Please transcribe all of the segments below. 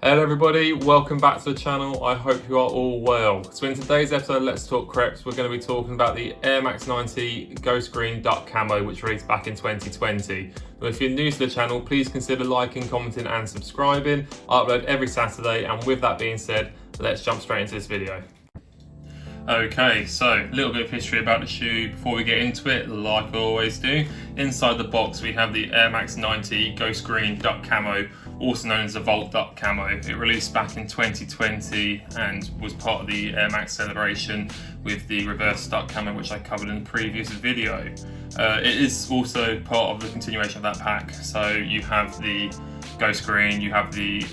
Hello everybody, welcome back to the channel. I hope you are all well. So in today's episode of Let's Talk Creps, we're going to be talking about the Air Max 90 Ghost Green Duck Camo, which released back in 2020. Now, if you're new to the channel, please consider liking, commenting and subscribing. I upload every Saturday, and with that being said, let's jump straight into this video. Okay, so a little bit of history about the shoe before we get into it, like I always do. Inside the box we have the Air Max 90 Ghost Green Duck Camo, also known as the Vault Duck Camo. It released back in 2020 and was part of the Air Max celebration with the reverse duck camo, which I covered in the previous video. It is also part of the continuation of that pack, so you have the Ghost Green, you have the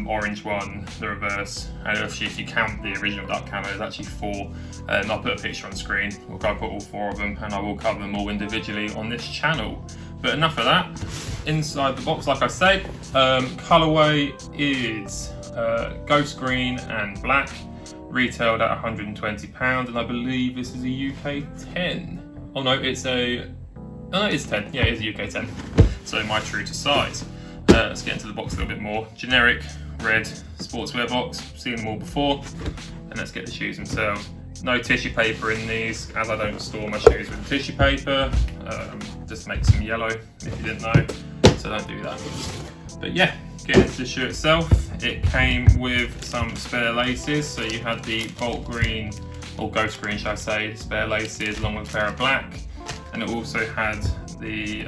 orange one, the reverse, and actually if you count the original duck camo, there's actually four. I'll put a picture on screen. We'll go put all four of them, and I will cover them all individually on this channel. But enough of that. Inside the box, like I said, colourway is Ghost Green and Black, retailed at £120, and I believe this is a UK 10. Oh no, it's 10. Yeah, it is a UK 10. So my true to size. Let's get into the box a little bit more. Generic red sportswear box, seen them all before. And let's get the shoes themselves. No tissue paper in these, as I don't store my shoes with tissue paper. Just makes them yellow, if you didn't know, so don't do that. But yeah, getting into the shoe itself, it came with some spare laces. So you had the Vault Green, or Ghost Green should I say, spare laces along with a pair of black. And it also had the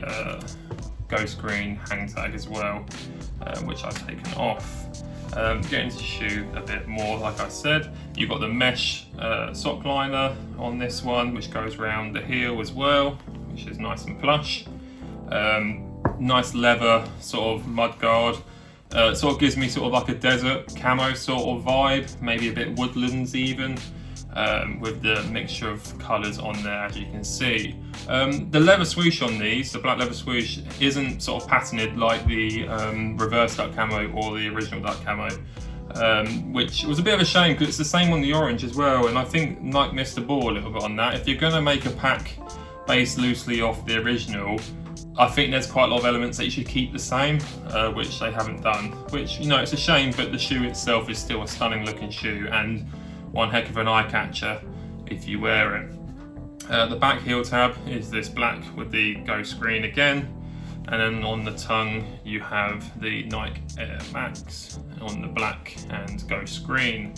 Ghost Green hang tag as well, which I've taken off. Getting into the shoe a bit more, like I said, you've got the mesh sock liner on this one, which goes around the heel as well, which is nice and plush. Nice leather sort of mud guard. Sort of gives me sort of like a desert camo sort of vibe, maybe a bit woodlands even, with the mixture of colours on there, as you can see. The leather swoosh on these, the black leather swoosh, isn't sort of patterned like the reverse duck camo or the original duck camo, which was a bit of a shame because it's the same on the orange as well, and I think Nike missed the ball a little bit on that. If you're going to make a pack based loosely off the original, I think there's quite a lot of elements that you should keep the same, which they haven't done, which, you know, it's a shame, but the shoe itself is still a stunning looking shoe and one heck of an eye catcher if you wear it. The back heel tab is this black with the Ghost Green again, and then on the tongue you have the Nike Air Max on the black and Ghost Green.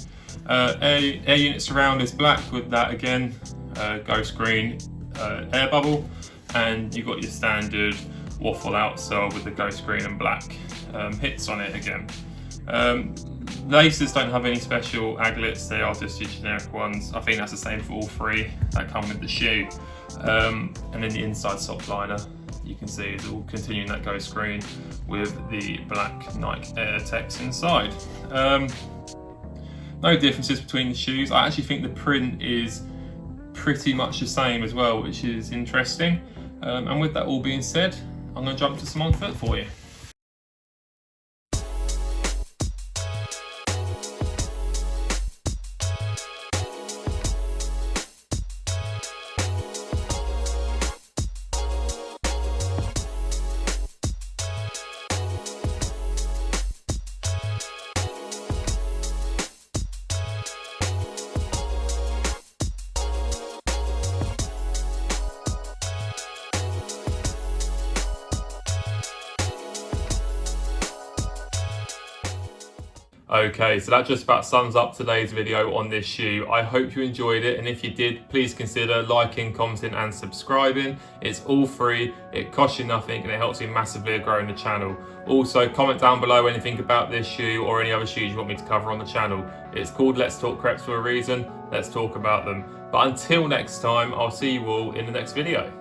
Air unit surround is black with that again, Ghost Green air bubble, and you've got your standard waffle outsole with the Ghost Green and black hits on it again. Laces don't have any special aglets, they are just your generic ones. I think that's the same for all three that come with the shoe. And then the inside sock liner, you can see, is all continuing that Ghost Green with the black Nike Air text inside. No differences between the shoes. I actually think the print is pretty much the same as well, which is interesting. And with that all being said, I'm going to jump to some on foot for you. Okay, so that just about sums up today's video on this shoe. I hope you enjoyed it, and if you did, please consider liking, commenting and subscribing. It's all free, it costs you nothing, and it helps me massively growing the channel. Also, comment down below anything about this shoe or any other shoes you want me to cover on the channel. It's called Let's Talk Creps for a reason. Let's talk about them. But until next time, I'll see you all in the next video.